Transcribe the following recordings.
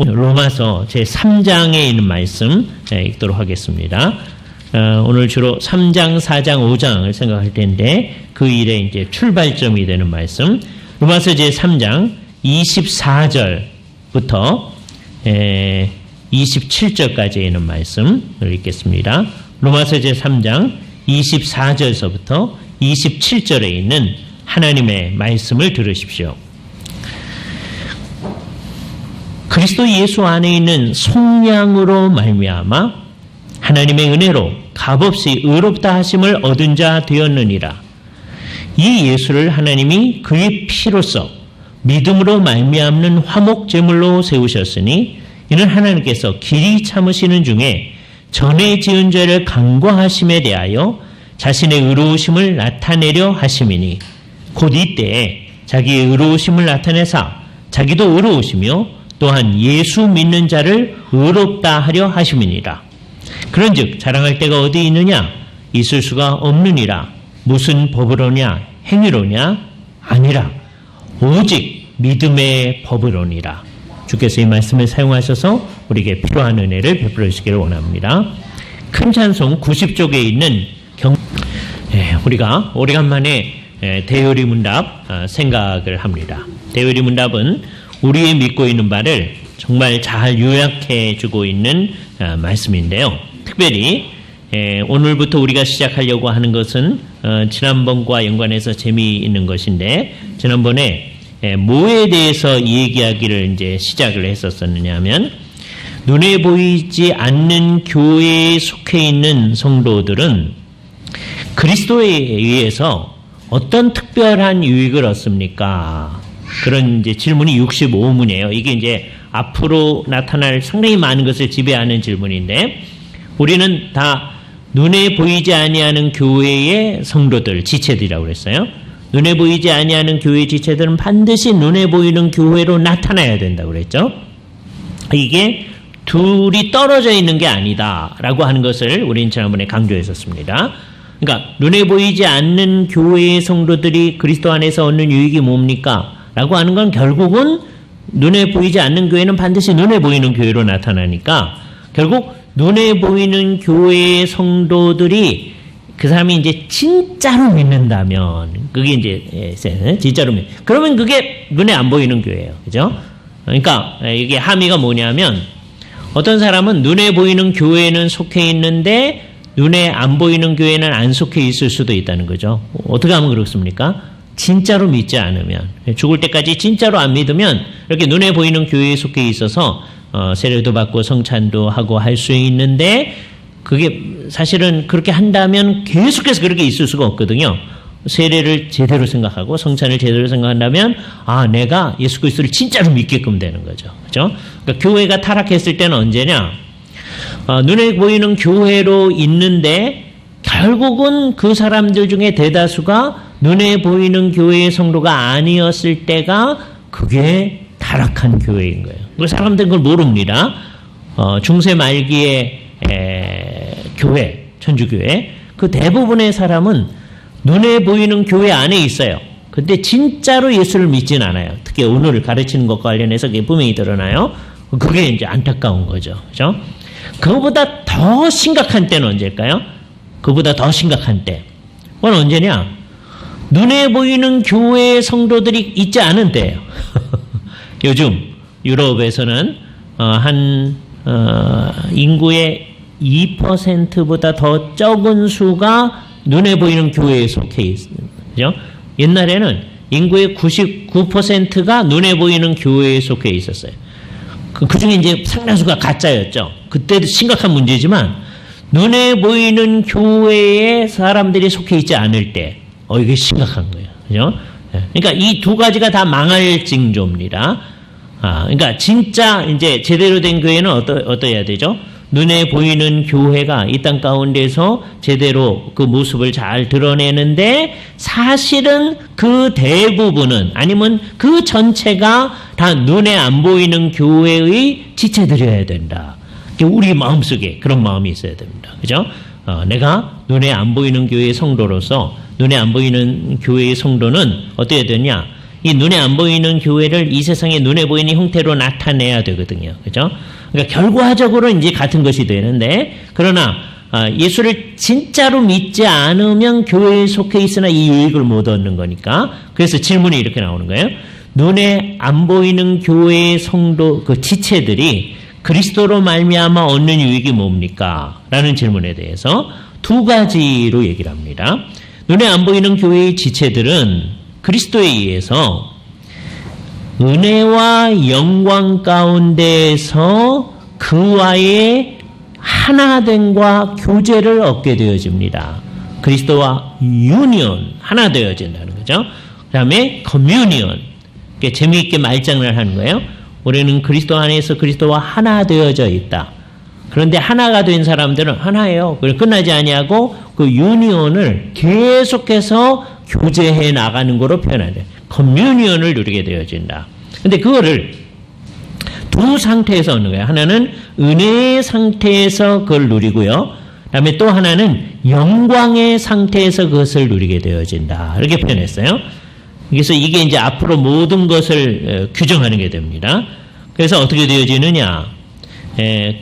로마서 제3장에 있는 말씀 읽도록 하겠습니다. 오늘 주로 3장, 4장, 5장을 생각할 텐데 그 일의 이제 출발점이 되는 말씀. 로마서 제3장 24절부터 27절까지 있는 말씀을 읽겠습니다. 로마서 제3장 24절서부터 27절에 있는 하나님의 말씀을 들으십시오. 그리스도 예수 안에 있는 속량으로 말미암아 하나님의 은혜로 값없이 의롭다 하심을 얻은 자 되었느니라. 이 예수를 하나님이 그의 피로써 믿음으로 말미암는 화목 제물로 세우셨으니 이는 하나님께서 길이 참으시는 중에 전에 지은 죄를 간과하심에 대하여 자신의 의로우심을 나타내려 하심이니 곧 이때에 자기의 의로우심을 나타내사 자기도 의로우시며 또한 예수 믿는 자를 의롭다 하려 하심이니라. 그런즉 자랑할 데가 어디 있느냐? 있을 수가 없느니라. 무슨 법으로냐? 행위로냐? 아니라 오직 믿음의 법으로니라. 주께서 이 말씀을 사용하셔서 우리에게 필요한 은혜를 베풀어 주시기를 원합니다. 큰 찬송 90쪽에 있는 우리가 오래간만에 대요리 문답 생각을 합니다. 대요리 문답은 우리의 믿고 있는 바를 정말 잘 요약해 주고 있는 말씀인데요. 특별히 오늘부터 우리가 시작하려고 하는 것은 지난번과 연관해서 재미있는 것인데, 지난번에 뭐에 대해서 얘기하기를 이제 시작을 했었느냐 하면, 눈에 보이지 않는 교회에 속해 있는 성도들은 그리스도에 의해서 어떤 특별한 유익을 얻습니까? 그런 이제 질문이 65문이에요. 이게 이제 앞으로 나타날 상당히 많은 것을 지배하는 질문인데, 우리는 다 눈에 보이지 아니하는 교회의 성도들, 지체들이라고 그랬어요. 눈에 보이지 아니하는 교회의 지체들은 반드시 눈에 보이는 교회로 나타나야 된다고 그랬죠. 이게 둘이 떨어져 있는 게 아니다라고 하는 것을 우리는 지난번에 강조했었습니다. 그러니까 눈에 보이지 않는 교회의 성도들이 그리스도 안에서 얻는 유익이 뭡니까? 라고 하는 건 결국은 눈에 보이지 않는 교회는 반드시 눈에 보이는 교회로 나타나니까, 결국 눈에 보이는 교회의 성도들이 그 사람이 이제 진짜로 믿는다면, 그게 이제 진짜로 그러면 그게 눈에 안 보이는 교회예요. 그죠? 그러니까 이게 함의가 뭐냐면, 어떤 사람은 눈에 보이는 교회에는 속해 있는데 눈에 안 보이는 교회는 안 속해 있을 수도 있다는 거죠. 어떻게 하면 그렇습니까? 진짜로 믿지 않으면, 죽을 때까지 진짜로 안 믿으면 이렇게 눈에 보이는 교회에 속해 있어서 세례도 받고 성찬도 하고 할 수 있는데, 그게 사실은 그렇게 한다면 계속해서 그렇게 있을 수가 없거든요. 세례를 제대로 생각하고 성찬을 제대로 생각한다면 내가 예수 그리스도를 진짜로 믿게끔 되는 거죠. 그렇죠? 그러니까 교회가 타락했을 때는 언제냐? 눈에 보이는 교회로 있는데 결국은 그 사람들 중에 대다수가 눈에 보이는 교회의 성도가 아니었을 때가 그게 타락한 교회인 거예요. 그 사람들은 그걸 모릅니다. 중세 말기의 교회, 천주교회, 그 대부분의 사람은 눈에 보이는 교회 안에 있어요. 근데 진짜로 예수를 믿진 않아요. 특히 오늘 가르치는 것과 관련해서 그게 분명히 드러나요. 그게 이제 안타까운 거죠. 그죠? 그거보다 더 심각한 때는 언제일까요? 그보다 더 심각한 때. 그건 언제냐? 눈에 보이는 교회의 성도들이 있지 않은 때예요. 요즘 유럽에서는 인구의 2%보다 더 적은 수가 눈에 보이는 교회에 속해 있습니다. 그죠? 옛날에는 인구의 99%가 눈에 보이는 교회에 속해 있었어요. 그 중에 이제 상당수가 가짜였죠. 그때도 심각한 문제지만, 눈에 보이는 교회에 사람들이 속해 있지 않을 때, 이게 심각한 거예요. 그죠? 그러니까 이 두 가지가 다 망할 징조입니다. 그러니까 진짜 이제 제대로 된 교회는 어떠해야 되죠? 눈에 보이는 교회가 이 땅 가운데서 제대로 그 모습을 잘 드러내는데, 사실은 그 대부분은, 아니면 그 전체가 다 눈에 안 보이는 교회의 지체들이어야 된다. 우리 마음속에 그런 마음이 있어야 됩니다. 그죠? 내가 눈에 안 보이는 교회의 성도로서, 눈에 안 보이는 교회의 성도는 어떻게 되냐? 이 눈에 안 보이는 교회를 이 세상에 눈에 보이는 형태로 나타내야 되거든요. 그죠? 그러니까 결과적으로 이제 같은 것이 되는데, 그러나 예수를 진짜로 믿지 않으면 교회에 속해 있으나 이 유익을 못 얻는 거니까. 그래서 질문이 이렇게 나오는 거예요. 눈에 안 보이는 교회의 성도 그 지체들이 그리스도로 말미암아 얻는 유익이 뭡니까? 라는 질문에 대해서 두 가지로 얘기를 합니다. 눈에 안 보이는 교회의 지체들은 그리스도에 의해서 은혜와 영광 가운데에서 그와의 하나됨과 교제를 얻게 되어집니다. 그리스도와 유니온, 하나 되어진다는 거죠. 그 다음에 커뮤니온, 재미있게 말장난을 하는 거예요. 우리는 그리스도 안에서 그리스도와 하나 되어져 있다. 그런데 하나가 된 사람들은 하나예요. 끝나지 아니하고 그 유니온을 계속해서 교제해 나가는 거로 표현하죠. 커뮤니온을 누리게 되어진다. 근데 그거를 두 상태에서 얻는 거예요. 하나는 은혜의 상태에서 그걸 누리고요. 그다음에 또 하나는 영광의 상태에서 그것을 누리게 되어진다. 이렇게 표현했어요. 그래서 이게 이제 앞으로 모든 것을 규정하는 게 됩니다. 그래서 어떻게 되어지느냐?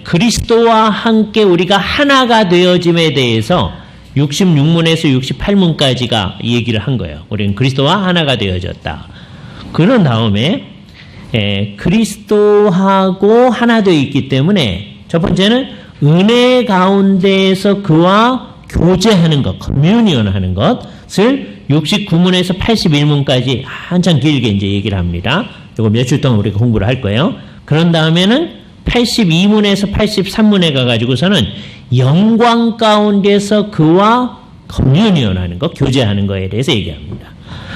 그리스도와 함께 우리가 하나가 되어짐에 대해서 66문에서 68문까지가 얘기를 한 거예요. 우리는 그리스도와 하나가 되어졌다. 그런 다음에 그리스도하고 하나 되어 있기 때문에 첫 번째는 은혜 가운데에서 그와 교제하는 것, 커뮤니언 하는 것을 69문에서 81문까지 한참 길게 이제 얘기를 합니다. 이거 며칠 동안 우리가 공부를 할 거예요. 그런 다음에는 82문에서 83문에 가가지고서는 영광 가운데서 그와 커뮤니언 하는 것, 교제하는 것에 대해서 얘기합니다.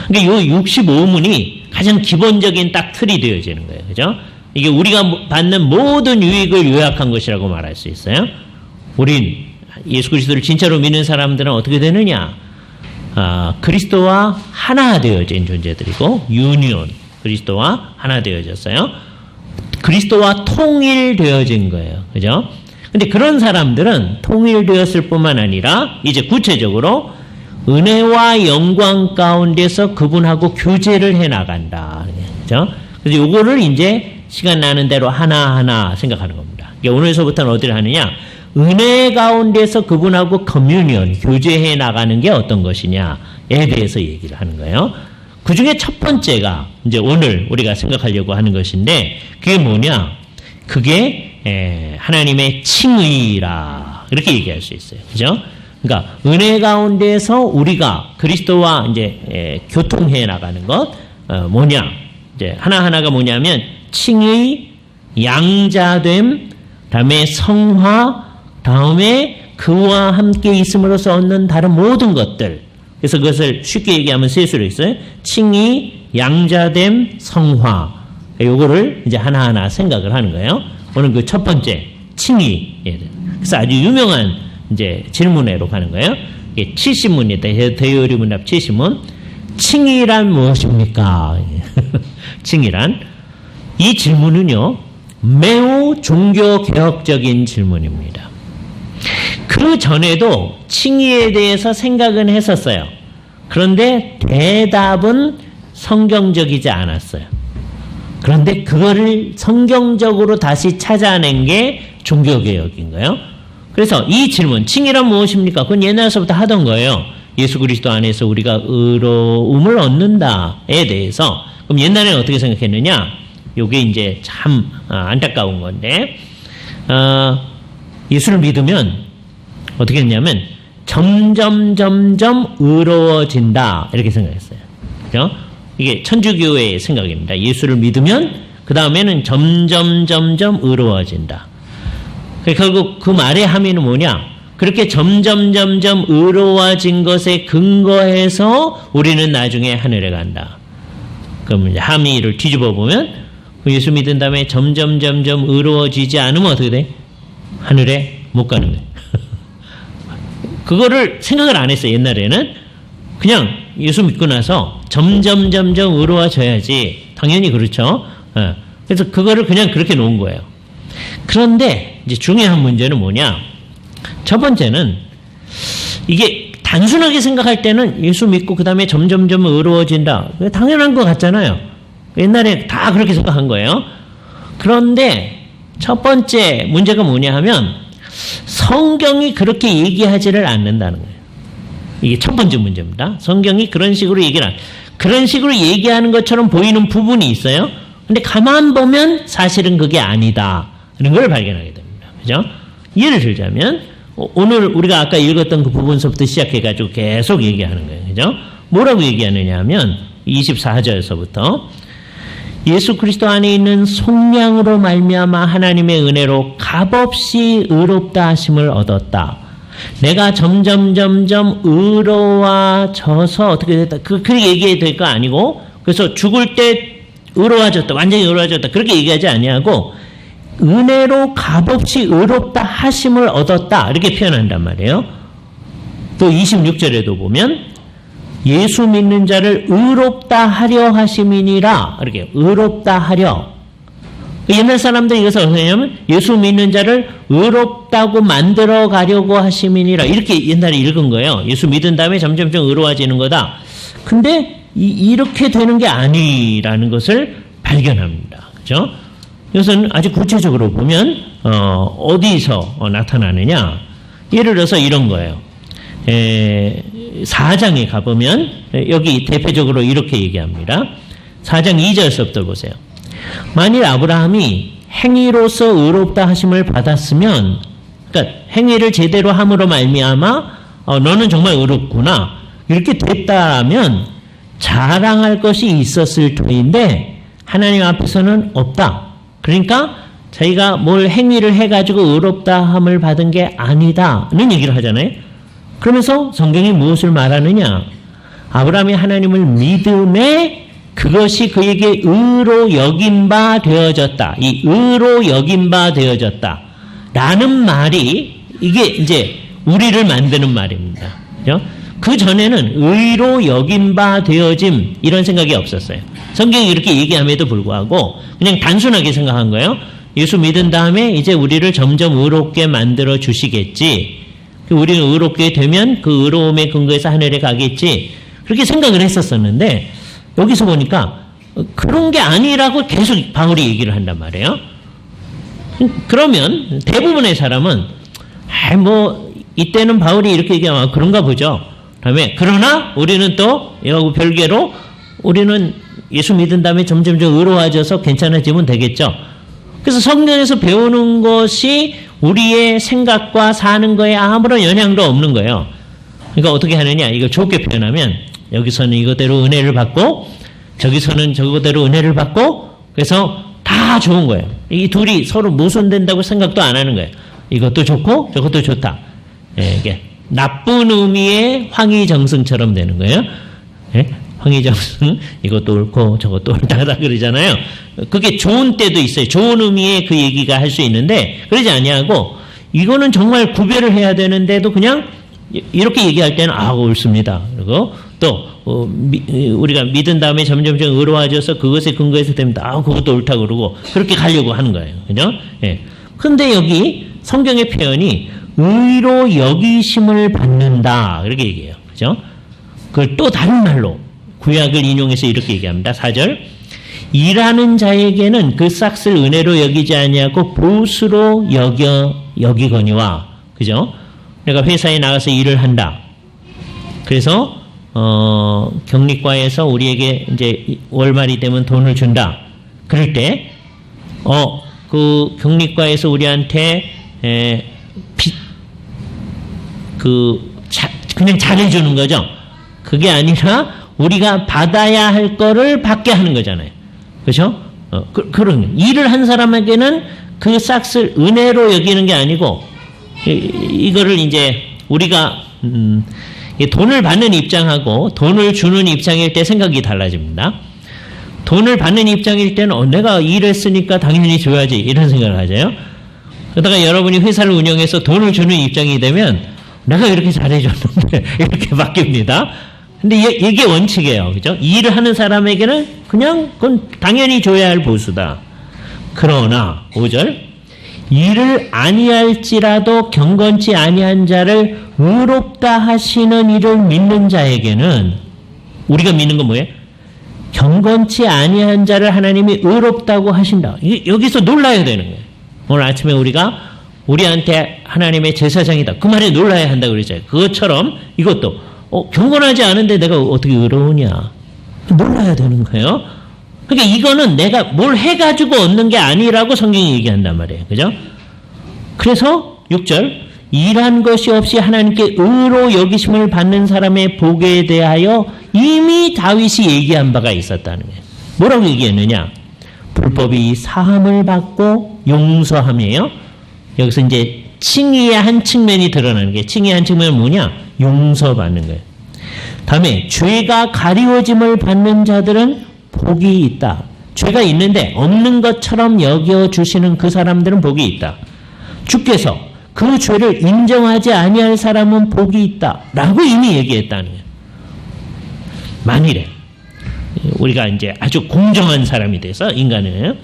그러니까 이 65문이 가장 기본적인 딱 틀이 되어지는 거예요. 그죠? 이게 우리가 받는 모든 유익을 요약한 것이라고 말할 수 있어요. 우린 예수 그리스도를 진짜로 믿는 사람들은 어떻게 되느냐? 그리스도와 하나 되어진 존재들이고, 유니온, 그리스도와 하나 되어졌어요. 그리스도와 통일되어진 거예요. 그죠? 근데 그런 사람들은 통일되었을 뿐만 아니라 이제 구체적으로 은혜와 영광 가운데서 그분하고 교제를 해 나간다. 그죠? 그래서 요거를 이제 시간 나는 대로 하나하나 생각하는 겁니다. 오늘서부터는 어디를 하느냐? 은혜 가운데서 그분하고 커뮤니언, 교제해 나가는 게 어떤 것이냐에 대해서 얘기를 하는 거예요. 그 중에 첫 번째가 이제 오늘 우리가 생각하려고 하는 것인데, 그게 뭐냐? 그게 하나님의 칭의라, 이렇게 얘기할 수 있어요. 그죠? 그러니까 은혜 가운데서 우리가 그리스도와 이제 교통해 나가는 것, 뭐냐? 이제 하나하나가 뭐냐면 칭의, 양자됨, 다음에 성화, 다음에 그와 함께 있음으로써 얻는 다른 모든 것들. 그래서 그것을 쉽게 얘기하면 세 수로 있어요. 칭의, 양자됨, 성화. 요거를 이제 하나하나 생각을 하는 거예요. 오늘 그 첫 번째, 칭의. 그래서 아주 유명한 이제 질문으로 가는 거예요. 이게 70문이다. 대요리 문답 70문. 칭의란 무엇입니까? 칭의란. 이 질문은요, 매우 종교개혁적인 질문입니다. 그 전에도 칭의에 대해서 생각은 했었어요. 그런데 대답은 성경적이지 않았어요. 그런데 그거를 성경적으로 다시 찾아낸 게 종교개혁인 거예요. 그래서 이 질문, 칭의란 무엇입니까? 그건 옛날서부터 하던 거예요. 예수 그리스도 안에서 우리가 의로움을 얻는다에 대해서. 그럼 옛날에는 어떻게 생각했느냐? 요게 이제 참 안타까운 건데, 예수를 믿으면 어떻게 했냐면 점점 의로워진다, 이렇게 생각했어요. 그죠? 이게 천주교의 생각입니다. 예수를 믿으면 그 다음에는 점점 의로워진다. 결국 그 말의 함의는 뭐냐? 그렇게 점점 의로워진 것에 근거해서 우리는 나중에 하늘에 간다. 그럼 이제 함의를 뒤집어 보면 예수 믿은 다음에 점점 의로워지지 않으면 어떻게 돼? 하늘에 못 가는 거예요. 그거를 생각을 안 했어요. 옛날에는 그냥 예수 믿고 나서 점점 의로워져야지. 당연히 그렇죠. 그래서 그거를 그냥 그렇게 놓은 거예요. 그런데 이제 중요한 문제는 뭐냐? 첫 번째는 이게 단순하게 생각할 때는 예수 믿고 그 다음에 점점점 의로워진다. 당연한 것 같잖아요. 옛날에 다 그렇게 생각한 거예요. 그런데 첫 번째 문제가 뭐냐 하면 성경이 그렇게 얘기하지를 않는다는 거예요. 이게 첫 번째 문제입니다. 성경이 그런 식으로 그런 식으로 얘기하는 것처럼 보이는 부분이 있어요. 근데 가만 보면 사실은 그게 아니다는 걸 발견하게 됩니다. 그죠? 예를 들자면 오늘 우리가 아까 읽었던 그 부분서부터 시작해가지고 계속 얘기하는 거예요. 그죠? 뭐라고 얘기하느냐 하면 24절에서부터 예수 그리스도 안에 있는 속량으로 말미암아 하나님의 은혜로 값없이 의롭다 하심을 얻었다. 내가 점점 의로워져서 어떻게 됐다. 그렇게 얘기해도 될 거 아니고 그래서 죽을 때 의로워졌다. 완전히 의로워졌다. 그렇게 얘기하지 아니하고 은혜로 값없이 의롭다 하심을 얻었다. 이렇게 표현한단 말이에요. 또 26절에도 보면 예수 믿는 자를 의롭다 하려 하심이니라. 이렇게 의롭다 하려. 옛날 사람들이 이것을 어떻게 하냐면 예수 믿는 자를 의롭다고 만들어 가려고 하심이니라. 이렇게 옛날에 읽은 거예요. 예수 믿은 다음에 점점 의로워지는 거다. 근데 이렇게 되는 게 아니라는 것을 발견합니다. 그렇죠? 이것은 아주 구체적으로 보면 어디서 나타나느냐. 예를 들어서 이런 거예요. 4장에 가보면 여기 대표적으로 이렇게 얘기합니다. 4장 2절서부터 보세요. 만일 아브라함이 행위로서 의롭다 하심을 받았으면 그러니까 행위를 제대로 함으로 말미암아 너는 정말 의롭구나 이렇게 됐다면 자랑할 것이 있었을 터인데 하나님 앞에서는 없다. 그러니까 자기가 뭘 행위를 해가지고 의롭다 함을 받은 게 아니다는 얘기를 하잖아요. 그러면서 성경이 무엇을 말하느냐? 아브라함이 하나님을 믿음에 그것이 그에게 의로 여긴 바 되어졌다. 이 의로 여긴 바 되어졌다. 라는 말이 이게 이제 우리를 만드는 말입니다. 그죠? 그 전에는 의로 여긴 바 되어짐 이런 생각이 없었어요. 성경이 이렇게 얘기함에도 불구하고 그냥 단순하게 생각한 거예요. 예수 믿은 다음에 이제 우리를 점점 의롭게 만들어 주시겠지. 우리는 의롭게 되면 그 의로움의 근거에서 하늘에 가겠지. 그렇게 생각을 했었었는데 여기서 보니까 그런 게 아니라고 계속 바울이 얘기를 한단 말이에요. 그러면 대부분의 사람은 이때는 바울이 이렇게 얘기하면 그런가 보죠. 다음에 그러나 우리는 또 이하고 별개로 우리는 예수 믿은 다음에 점점 의로워져서 괜찮아지면 되겠죠. 그래서 성경에서 배우는 것이 우리의 생각과 사는 거에 아무런 영향도 없는 거예요. 그러니까 어떻게 하느냐? 이걸 좋게 표현하면 여기서는 이거대로 은혜를 받고 저기서는 저거대로 은혜를 받고 그래서 다 좋은 거예요. 이 둘이 서로 모순된다고 생각도 안 하는 거예요. 이것도 좋고 저것도 좋다. 이게 나쁜 의미의 황희정승처럼 되는 거예요. 황희정승 이것도 옳고 저것도 옳다 그러잖아요. 그게 좋은 때도 있어요. 좋은 의미의 그 얘기가 할 수 있는데 그러지 아니하고 이거는 정말 구별을 해야 되는데도 그냥 이렇게 얘기할 때는 옳습니다. 그리고 또 우리가 믿은 다음에 점점 의로워져서 그것에 근거해서 됩니다. 그것도 옳다 그러고 그렇게 가려고 하는 거예요. 그죠? 예. 근데 여기 성경의 표현이 의로 여기심을 받는다 이렇게 얘기해요. 그죠? 그걸 또 다른 말로 구약을 인용해서 이렇게 얘기합니다. 4절 일하는 자에게는 그 싹을 은혜로 여기지 아니하고 보수로 여기거니와 그죠? 내가 회사에 나가서 일을 한다. 그래서 경리과에서 우리에게 이제 월말이 되면 돈을 준다. 그럴 때 그 경리과에서 우리한테 그냥 잘해주는 거죠. 그게 아니라 우리가 받아야 할 거를 받게 하는 거잖아요. 그렇죠? 그런 일을 한 사람에게는 그 싹을 은혜로 여기는 게 아니고 이거를 이제 우리가 돈을 받는 입장하고 돈을 주는 입장일 때 생각이 달라집니다. 돈을 받는 입장일 때는 내가 일했으니까 당연히 줘야지 이런 생각을 하죠. 그러다가 여러분이 회사를 운영해서 돈을 주는 입장이 되면 내가 이렇게 잘해줬는데 이렇게 바뀝니다. 근데 이게 원칙이에요. 그죠? 일을 하는 사람에게는 그냥 그건 당연히 줘야 할 보수다. 그러나 5절 이를 아니할지라도 경건치 아니한 자를 의롭다 하시는 이를 믿는 자에게는, 우리가 믿는 건 뭐예요? 경건치 아니한 자를 하나님이 의롭다고 하신다. 여기서 놀라야 되는 거예요. 오늘 아침에 우리가 우리한테 하나님의 제사장이다, 그 말에 놀라야 한다고 그랬잖아요. 그것처럼 이것도 경건하지 않은데 내가 어떻게 의로우냐, 놀라야 되는 거예요. 그러니까 이거는 내가 뭘 해가지고 얻는 게 아니라고 성경이 얘기한단 말이에요. 그죠? 그래서 6절, 일한 것이 없이 하나님께 의로 여기심을 받는 사람의 복에 대하여 이미 다윗이 얘기한 바가 있었다는 거예요. 뭐라고 얘기했느냐? 불법이 사함을 받고 용서함이에요. 여기서 이제 칭의의 한 측면이 드러나는 게, 칭의의 한 측면은 뭐냐? 용서받는 거예요. 다음에 죄가 가리워짐을 받는 자들은 복이 있다. 죄가 있는데 없는 것처럼 여겨주시는 그 사람들은 복이 있다. 주께서 그 죄를 인정하지 아니할 사람은 복이 있다 라고 이미 얘기했다는 거예요. 만일에 우리가 이제 아주 공정한 사람이 돼서, 인간은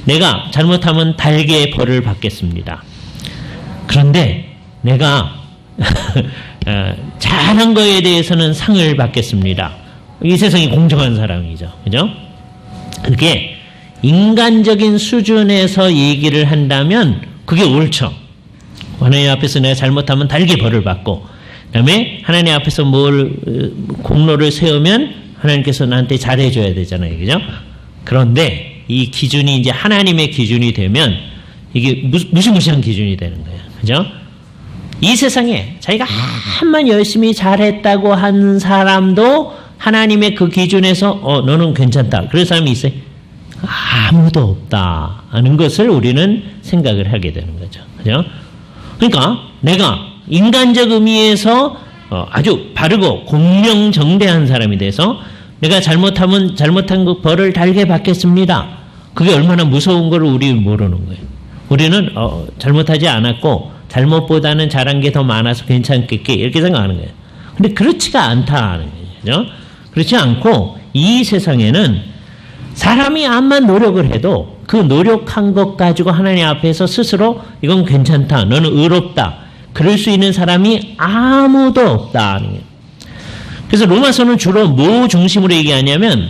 내가 잘못하면 달게 벌을 받겠습니다. 그런데 내가 잘한 거에 대해서는 상을 받겠습니다. 이 세상이 공정한 사람이죠. 그죠? 그게 인간적인 수준에서 얘기를 한다면 그게 옳죠. 하나님 앞에서 내가 잘못하면 달게 벌을 받고, 그 다음에 하나님 앞에서 공로를 세우면 하나님께서 나한테 잘해줘야 되잖아요. 그죠? 그런데 이 기준이 이제 하나님의 기준이 되면 이게 무시무시한 기준이 되는 거예요. 그죠? 이 세상에 자기가 한만 열심히 잘했다고 한 사람도 하나님의 그 기준에서 너는 괜찮다, 그런 사람이 있어요? 아무도 없다 하는 것을 우리는 생각을 하게 되는 거죠. 그죠? 그러니까 내가 인간적 의미에서 아주 바르고 공명정대한 사람이 돼서 내가 잘못하면 잘못한 그 벌을 달게 받겠습니다. 그게 얼마나 무서운 걸 우리 모르는 거예요. 우리는 잘못하지 않았고 잘못보다는 잘한 게 더 많아서 괜찮겠게, 이렇게 생각하는 거예요. 근데 그렇지가 않다는 거죠. 그렇지 않고 이 세상에는 사람이 암만 노력을 해도 그 노력한 것 가지고 하나님 앞에서 스스로 이건 괜찮다, 너는 의롭다, 그럴 수 있는 사람이 아무도 없다는 거예요. 그래서 로마서는 주로 뭐 중심으로 얘기하냐면,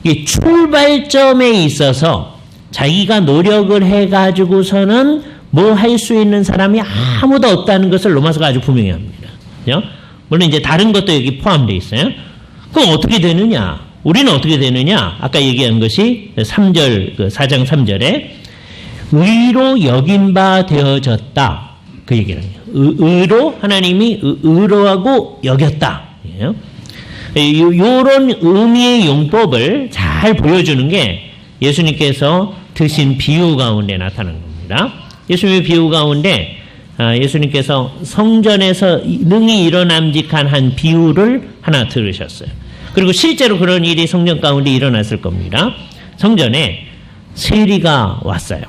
이 출발점에 있어서 자기가 노력을 해가지고서는 뭐 할 수 있는 사람이 아무도 없다는 것을 로마서가 아주 분명히 합니다. 그죠? 물론 이제 다른 것도 여기 포함되어 있어요. 그럼 어떻게 되느냐? 우리는 어떻게 되느냐? 아까 얘기한 것이 3절, 4장 3절에 의로 여긴 바 되어졌다, 그 얘기를 해요. 의로, 하나님이 의로하고 여겼다. 이런 의미의 용법을 잘 보여주는 게 예수님께서 드신 비유 가운데 나타난 겁니다. 예수님의 비유 가운데 예수님께서 성전에서 능히 일어남직한 한 비유를 하나 들으셨어요. 그리고 실제로 그런 일이 성전 가운데 일어났을 겁니다. 성전에 세리가 왔어요.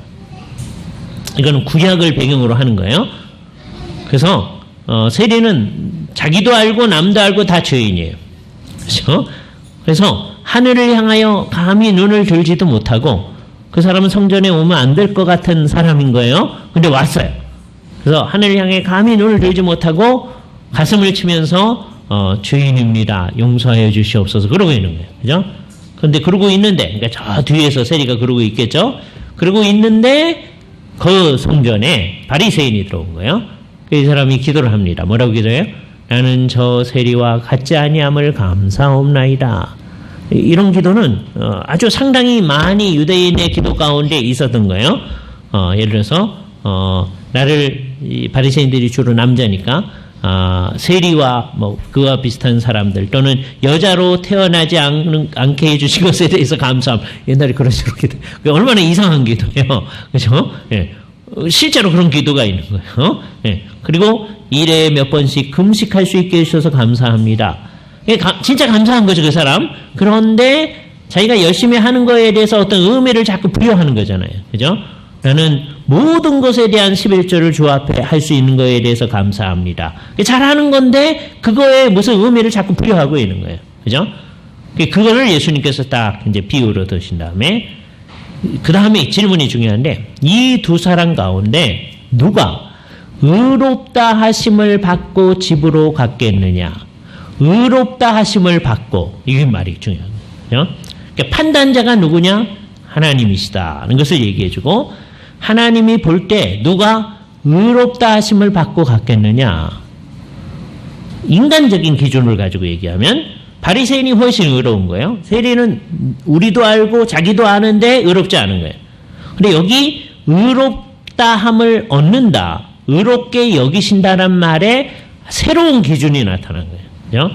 이거는 구약을 배경으로 하는 거예요. 그래서 세리는 자기도 알고 남도 알고 다 죄인이에요. 그렇죠? 그래서 하늘을 향하여 감히 눈을 들지도 못하고, 그 사람은 성전에 오면 안 될 것 같은 사람인 거예요. 근데 왔어요. 그래서 하늘을 향해 감히 눈을 들지 못하고 가슴을 치면서 죄인입니다, 용서하여 주시옵소서, 그러고 있는 거예요. 그죠? 그런데 그러고 있는데, 그러니까 저 뒤에서 세리가 그러고 있겠죠? 그러고 있는데 그 성전에 바리새인이 들어온 거예요. 이 사람이 기도를 합니다. 뭐라고 기도해요? 나는 저 세리와 같지 아니함을 감사옵나이다. 이런 기도는 아주 상당히 많이 유대인의 기도 가운데 있었던 거예요. 예를 들어서 나를, 바리새인들이 주로 남자니까 세리와 뭐 그와 비슷한 사람들, 또는 여자로 태어나지 않게 해주신 것에 대해서 감사함. 옛날에 그런 식으로 기도. 얼마나 이상한 기도예요. 그렇죠? 예. 실제로 그런 기도가 있는 거예요. 예. 그리고 일에 몇 번씩 금식할 수 있게 해주셔서 감사합니다. 진짜 감사한 거죠, 그 사람. 그런데 자기가 열심히 하는 거에 대해서 어떤 의미를 자꾸 부여하는 거잖아요. 그죠? 나는 모든 것에 대한 11조를 주 앞에 할 수 있는 거에 대해서 감사합니다. 잘하는 건데 그거에 무슨 의미를 자꾸 부여하고 있는 거예요. 그죠? 그거를 예수님께서 딱 이제 비유로 드신 다음에 그 다음에 질문이 중요한데 이 두 사람 가운데 누가 의롭다 하심을 받고 집으로 갔겠느냐? 의롭다 하심을 받고 이게 말이 중요한 거예요. 그러니까 판단자가 누구냐? 하나님이시다는 것을 얘기해주고 하나님이 볼 때 누가 의롭다 하심을 받고 갔겠느냐? 인간적인 기준을 가지고 얘기하면 바리새인이 훨씬 의로운 거예요. 세리는 우리도 알고 자기도 아는데 의롭지 않은 거예요. 근데 여기 의롭다함을 얻는다, 의롭게 여기신다는 말에 새로운 기준이 나타난 거예요.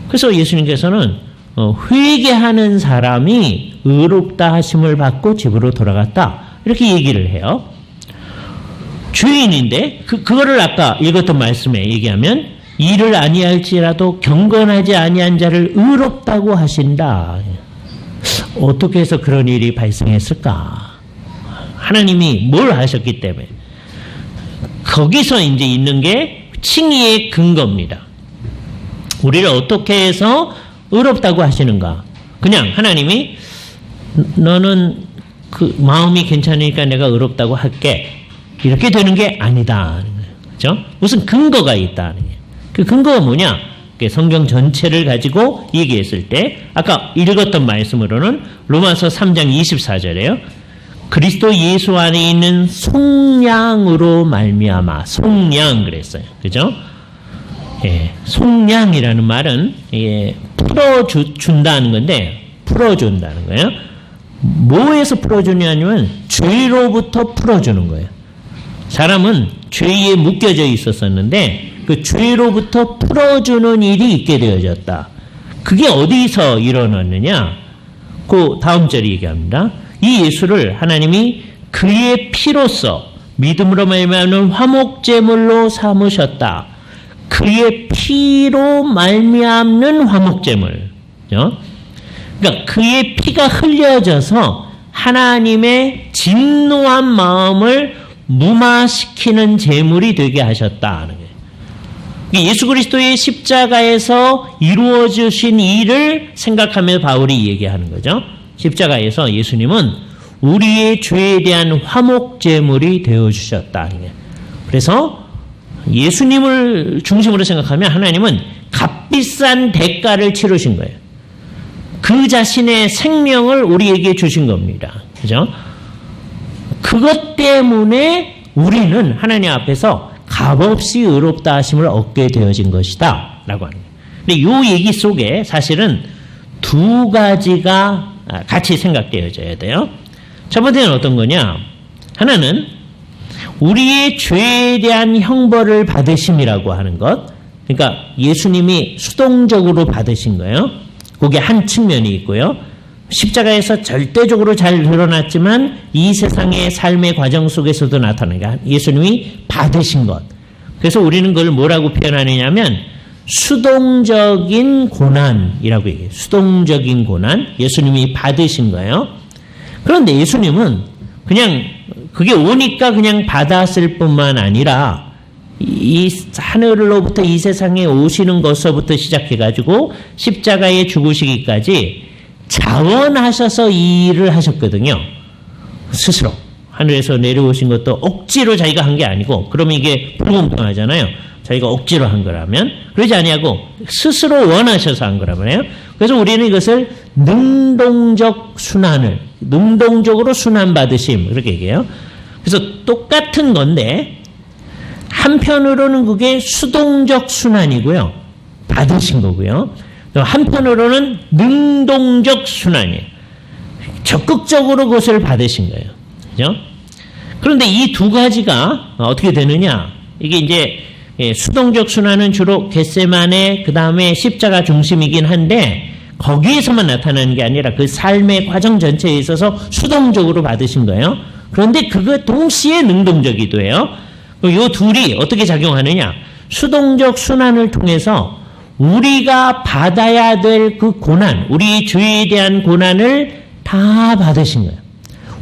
그래서 예수님께서는 회개하는 사람이 의롭다 하심을 받고 집으로 돌아갔다 이렇게 얘기를 해요. 죄인인데 그거를 아까 읽었던 말씀에 얘기하면 이를 아니할지라도 경건하지 아니한 자를 의롭다고 하신다. 어떻게 해서 그런 일이 발생했을까? 하나님이 뭘 하셨기 때문에. 거기서 이제 있는 게 칭의의 근거입니다. 우리를 어떻게 해서 의롭다고 하시는가? 그냥 하나님이 너는 그 마음이 괜찮으니까 내가 의롭다고 할게. 이렇게 되는 게 아니다. 그렇죠? 무슨 근거가 있다는 거예요. 그 근거가 뭐냐? 성경 전체를 가지고 얘기했을 때 아까 읽었던 말씀으로는 로마서 3장 24절에요. 그리스도 예수 안에 있는 속량으로 말미암아. 속량 그랬어요. 그죠? 예, 속량이라는 말은 풀어준다는 건데 풀어준다는 거예요. 뭐에서 풀어주냐면 죄로부터 풀어주는 거예요. 사람은 죄에 묶여져 있었었는데 그 죄로부터 풀어주는 일이 있게 되어졌다. 그게 어디서 일어났느냐? 그 다음 절에 얘기합니다. 이 예수를 하나님이 그의 피로써 믿음으로 말미암는 화목제물로 삼으셨다. 그의 피로 말미암는 화목제물. 그러니까 그의 피가 흘려져서 하나님의 진노한 마음을 무마시키는 제물이 되게 하셨다는 거예요. 예수 그리스도의 십자가에서 이루어 주신 일을 생각하며 바울이 얘기하는 거죠. 십자가에서 예수님은 우리의 죄에 대한 화목 제물이 되어 주셨다는 거예요. 그래서 예수님을 중심으로 생각하면 하나님은 값비싼 대가를 치르신 거예요. 그 자신의 생명을 우리에게 주신 겁니다. 그죠? 그것 때문에 우리는 하나님 앞에서 값없이 의롭다 하심을 얻게 되어진 것이다 라고 하는 거예요. 근데 이 얘기 속에 사실은 두 가지가 같이 생각되어져야 돼요. 첫 번째는 어떤 거냐? 하나는 우리의 죄에 대한 형벌을 받으심이라고 하는 것. 그러니까 예수님이 수동적으로 받으신 거예요. 그게 한 측면이 있고요. 십자가에서 절대적으로 잘 드러났지만 이 세상의 삶의 과정 속에서도 나타나는 게 예수님이 받으신 것. 그래서 우리는 그걸 뭐라고 표현하느냐면 수동적인 고난이라고 얘기해요. 수동적인 고난. 예수님이 받으신 거예요. 그런데 예수님은 그냥 그게 오니까 그냥 받았을 뿐만 아니라 이 하늘로부터 이 세상에 오시는 것서부터 시작해가지고 십자가에 죽으시기까지 자원하셔서 이 일을 하셨거든요. 스스로. 하늘에서 내려오신 것도 억지로 자기가 한 게 아니고 그러면 이게 불공평하잖아요. 자기가 억지로 한 거라면. 그러지 아니하고 스스로 원하셔서 한 거라면요. 그래서 우리는 이것을 능동적으로 순환받으심 그렇게 얘기해요. 그래서 똑같은 건데 한편으로는 그게 수동적 순환이고요. 받으신 거고요. 한편으로는 능동적 순환이에요. 적극적으로 그것을 받으신 거예요. 그죠? 그런데 이 두 가지가 어떻게 되느냐? 이게 이제 수동적 순환은 주로 겟세마네 그 다음에 십자가 중심이긴 한데 거기에서만 나타나는 게 아니라 그 삶의 과정 전체에 있어서 수동적으로 받으신 거예요. 그런데 그거 동시에 능동적이기도 해요. 이 둘이 어떻게 작용하느냐? 수동적 순환을 통해서 우리가 받아야 될 그 고난, 우리 죄에 대한 고난을 다 받으신 거예요.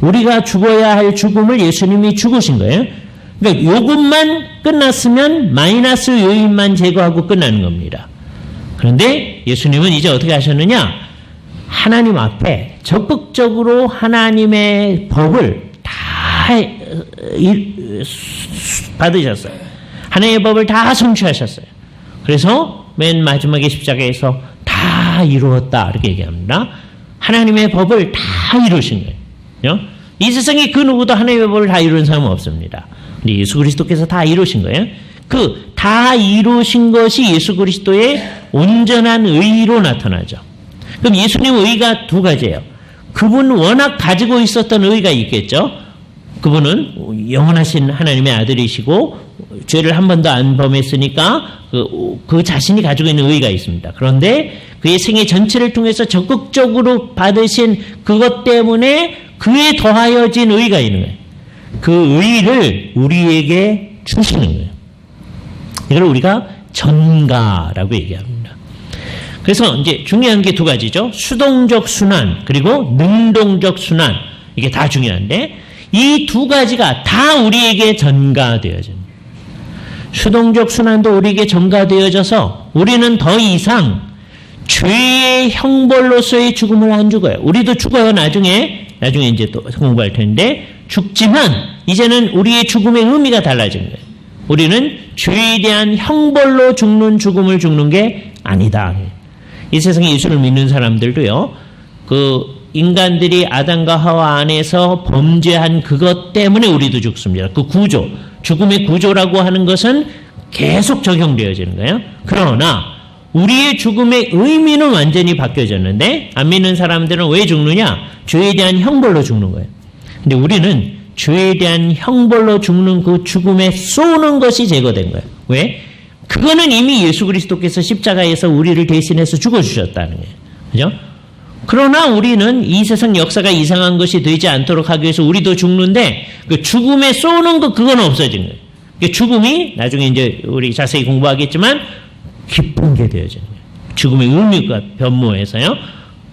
우리가 죽어야 할 죽음을 예수님이 죽으신 거예요. 그러니까 이것만 끝났으면 마이너스 요인만 제거하고 끝나는 겁니다. 그런데 예수님은 이제 어떻게 하셨느냐? 하나님 앞에 적극적으로 하나님의 법을 다 받으셨어요. 하나님의 법을 다 성취하셨어요. 그래서 맨 마지막에 십자가에서 다 이루었다 이렇게 얘기합니다. 하나님의 법을 다 이루신 거예요. 이 세상에 그 누구도 하나님의 법을 다 이루는 사람은 없습니다. 근데 예수 그리스도께서 다 이루신 거예요. 그 다 이루신 것이 예수 그리스도의 온전한 의로 나타나죠. 그럼 예수님의 의가 두 가지예요. 그분 워낙 가지고 있었던 의가 있겠죠. 그분은 영원하신 하나님의 아들이시고 죄를 한 번도 안 범했으니까 그 자신이 가지고 있는 의가 있습니다. 그런데 그의 생애 전체를 통해서 적극적으로 받으신 그것 때문에 그에 더하여진 의가 있는 거예요. 그 의를 우리에게 주시는 거예요. 이걸 우리가 전가라고 얘기합니다. 그래서 이제 중요한 게 두 가지죠. 수동적 순환 그리고 능동적 순환. 이게 다 중요한데 이 두 가지가 다 우리에게 전가되어집니다. 수동적 순환도 우리에게 전가되어져서 우리는 더 이상 죄의 형벌로서의 죽음을 안 죽어요. 우리도 죽어요. 나중에 이제 또 공부할 텐데 죽지만 이제는 우리의 죽음의 의미가 달라진 거예요. 우리는 죄에 대한 형벌로 죽는 죽음을 죽는 게 아니다. 이 세상에 예수를 믿는 사람들도요. 그 인간들이 아담과 하와 안에서 범죄한 그것 때문에 우리도 죽습니다. 그 구조, 죽음의 구조라고 하는 것은 계속 적용되어지는 거예요. 그러나 우리의 죽음의 의미는 완전히 바뀌어졌는데 안 믿는 사람들은 왜 죽느냐? 죄에 대한 형벌로 죽는 거예요. 근데 우리는 죄에 대한 형벌로 죽는 그 죽음에 쏘는 것이 제거된 거예요. 왜? 그거는 이미 예수 그리스도께서 십자가에서 우리를 대신해서 죽어주셨다는 거예요. 그죠? 그러나 우리는 이 세상 역사가 이상한 것이 되지 않도록 하기 위해서 우리도 죽는데 그 죽음에 쏘는 거 그건 없어진 거예요. 죽음이 나중에 이제 우리 자세히 공부하겠지만 기쁜 게 되어지는 거예요. 죽음의 의미가 변모해서요.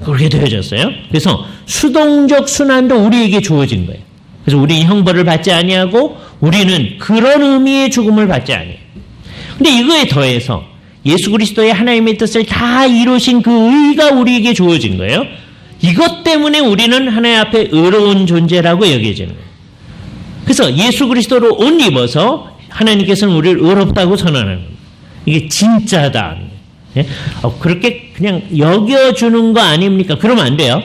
그렇게 되어졌어요. 그래서 수동적 순환도 우리에게 주어진 거예요. 그래서 우리는 형벌을 받지 아니하고 우리는 그런 의미의 죽음을 받지 아니해요. 근데 이거에 더해서 예수 그리스도의 하나님의 뜻을 다 이루신 그 의가 우리에게 주어진 거예요. 이것 때문에 우리는 하나님 앞에 의로운 존재라고 여겨지는 거예요. 그래서 예수 그리스도로 옷 입어서 하나님께서는 우리를 의롭다고 선언하는 거예요. 이게 진짜다. 그렇게 그냥 여겨주는 거 아닙니까? 그러면 안 돼요.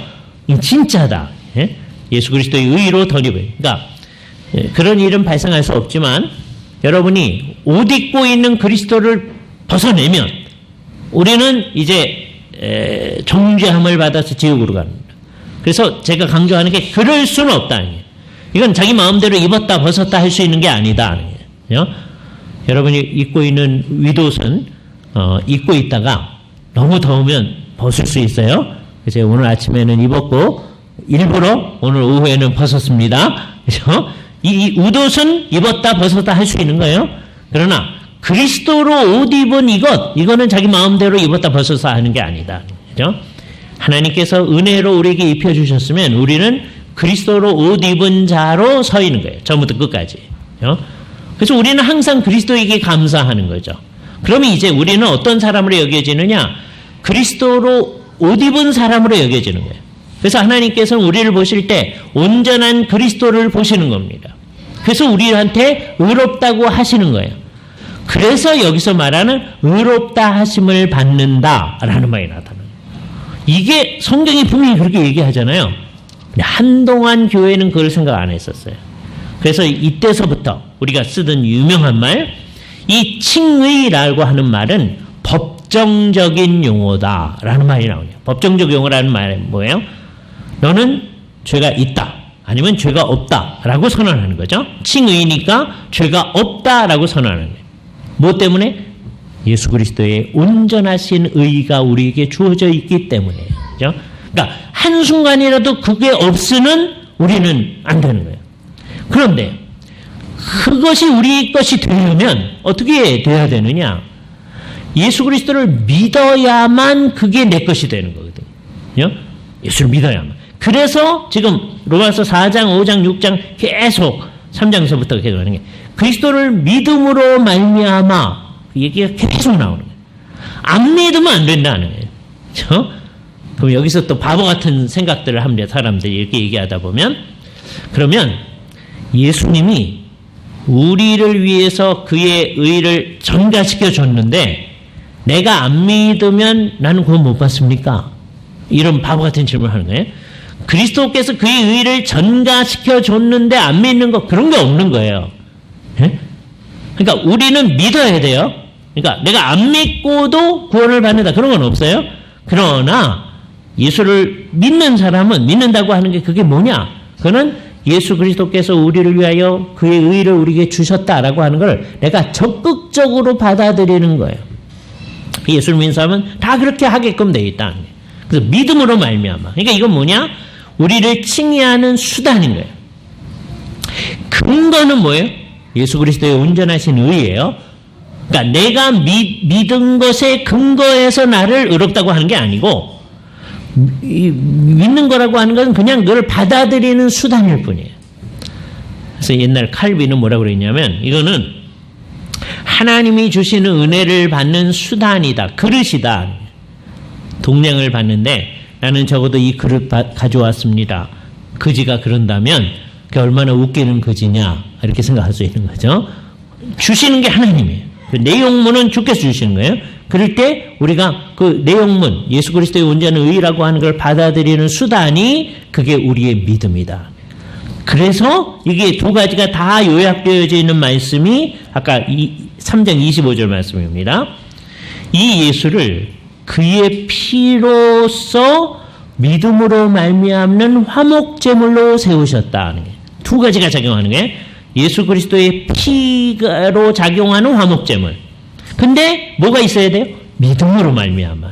진짜다. 예수 그리스도의 의로 덧입어요. 그러니까 그런 일은 발생할 수 없지만 여러분이 옷 입고 있는 그리스도를 벗어내면 우리는 이제 정죄함을 받아서 지옥으로 갑니다. 그래서 제가 강조하는 게 그럴 수는 없다는 거예요. 이건 자기 마음대로 입었다 벗었다 할 수 있는 게 아니다. 여러분이 입고 있는 윗옷은 입고 있다가 너무 더우면 벗을 수 있어요. 그래서 오늘 아침에는 입었고 일부러 오늘 오후에는 벗었습니다. 그래서 이 윗옷은 입었다 벗었다 할 수 있는 거예요. 그러나 그리스도로 옷 입은 이거는 자기 마음대로 입었다 벗었다 하는 게 아니다. 그죠? 하나님께서 은혜로 우리에게 입혀주셨으면 우리는 그리스도로 옷 입은 자로 서 있는 거예요. 처음부터 끝까지. 그죠? 그래서 우리는 항상 그리스도에게 감사하는 거죠. 그러면 이제 우리는 어떤 사람으로 여겨지느냐? 그리스도로 옷 입은 사람으로 여겨지는 거예요. 그래서 하나님께서는 우리를 보실 때 온전한 그리스도를 보시는 겁니다. 그래서 우리한테 의롭다고 하시는 거예요. 그래서 여기서 말하는 의롭다 하심을 받는다라는 말이 나타나요. 이게 성경이 분명히 그렇게 얘기하잖아요. 한동안 교회는 그걸 생각 안 했었어요. 그래서 이때서부터 우리가 쓰던 유명한 말, 이 칭의라고 하는 말은 법정적인 용어다라는 말이 나오네요. 법정적 용어라는 말은 뭐예요? 너는 죄가 있다. 아니면 죄가 없다라고 선언하는 거죠. 칭의니까 죄가 없다라고 선언하는 거예요. 뭐 때문에? 예수 그리스도의 온전하신 의가 우리에게 주어져 있기 때문에. 그죠? 그러니까 한순간이라도 그게 없으면 우리는 안 되는 거예요. 그런데 그것이 우리 것이 되려면 어떻게 돼야 되느냐? 예수 그리스도를 믿어야만 그게 내 것이 되는 거거든요. 예수를 믿어야만. 그래서 지금 로마서 4장, 5장, 6장 계속 3장에서부터 계속 하는 게 그리스도를 믿음으로 말미암아 그 얘기가 계속 나오는 거예요. 안 믿으면 안 된다는 거예요. 그렇죠? 그럼 여기서 또 바보 같은 생각들을 합니다. 사람들이 이렇게 얘기하다 보면. 그러면 예수님이 우리를 위해서 그의 의를 전가시켜 줬는데 내가 안 믿으면 나는 구원 못 받습니까? 이런 바보 같은 질문을 하는 거예요. 그리스도께서 그의 의를 전가시켜 줬는데 안 믿는 거 그런 게 없는 거예요. 예? 그러니까 우리는 믿어야 돼요. 그러니까 내가 안 믿고도 구원을 받는다 그런 건 없어요. 그러나 예수를 믿는 사람은 믿는다고 하는 게 그게 뭐냐? 그거는 예수 그리스도께서 우리를 위하여 그의 의를 우리에게 주셨다라고 하는 걸 내가 적극적으로 받아들이는 거예요. 예수를 믿는 사람은 다 그렇게 하게끔 되어 있다. 그래서 믿음으로 말미암아. 그러니까 이건 뭐냐? 우리를 칭의하는 수단인 거예요. 근거는 뭐예요? 예수 그리스도의 온전하신 의예요. 그러니까 내가 믿은 것에 근거해서 나를 의롭다고 하는 게 아니고 믿는 거라고 하는 것은 그냥 그걸 받아들이는 수단일 뿐이에요. 그래서 옛날 칼빈은 뭐라고 그랬냐면 이거는 하나님이 주시는 은혜를 받는 수단이다. 그릇이다. 동량을 받는데 나는 적어도 이 그릇 가져왔습니다. 그지가 그런다면 그게 얼마나 웃기는 그지냐 이렇게 생각할 수 있는 거죠. 주시는 게 하나님이에요. 그 내용문은 주께서 주시는 거예요. 그럴 때 우리가 그 내용문 예수 그리스도의 온전한 의라고 하는 걸 받아들이는 수단이 그게 우리의 믿음이다. 그래서 이게 두 가지가 다 요약되어져 있는 말씀이 아까 3장 25절 말씀입니다. 이 예수를 그의 피로써 믿음으로 말미암는 화목제물로 세우셨다. 두 가지가 작용하는 게 예수 그리스도의 피로 작용하는 화목제물. 근데 뭐가 있어야 돼요? 믿음으로 말미암아.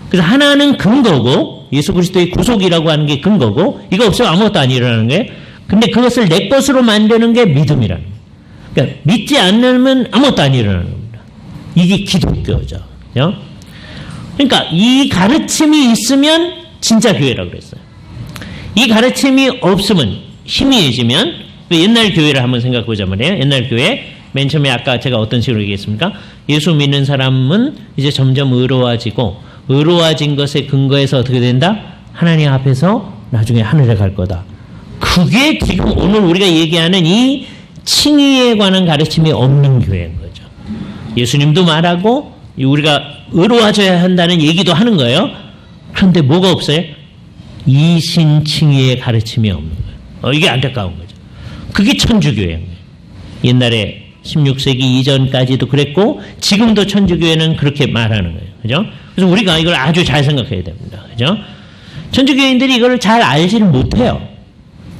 그래서 하나는 근거고 예수 그리스도의 구속이라고 하는 게 근거고 이거 없으면 아무것도 안 일어나는 거예요. 근데 그것을 내 것으로 만드는 게 믿음이라는 거예요. 그러니까 믿지 않으면 아무것도 안 일어나는 겁니다. 이게 기독교죠. 그러니까 이 가르침이 있으면 진짜 교회라고 그랬어요. 이 가르침이 없으면 희미해지면 옛날 교회를 한번 생각해 보자 말이에요. 옛날 교회 맨 처음에 아까 제가 어떤 식으로 얘기했습니까? 예수 믿는 사람은 이제 점점 의로워지고 의로워진 것에 근거해서 어떻게 된다? 하나님 앞에서 나중에 하늘에 갈 거다. 그게 지금 오늘 우리가 얘기하는 이 칭의에 관한 가르침이 없는 교회인 거죠. 예수님도 말하고 우리가 의로워져야 한다는 얘기도 하는 거예요. 그런데 뭐가 없어요? 이신칭의의 가르침이 없는 거예요. 이게 안타까운 거죠. 그게 천주교회인 거예요. 옛날에 16세기 이전까지도 그랬고 지금도 천주교회는 그렇게 말하는 거예요. 그죠? 그래서 우리가 이걸 아주 잘 생각해야 됩니다. 그죠? 천주교인들이 이걸 잘 알지는 못해요.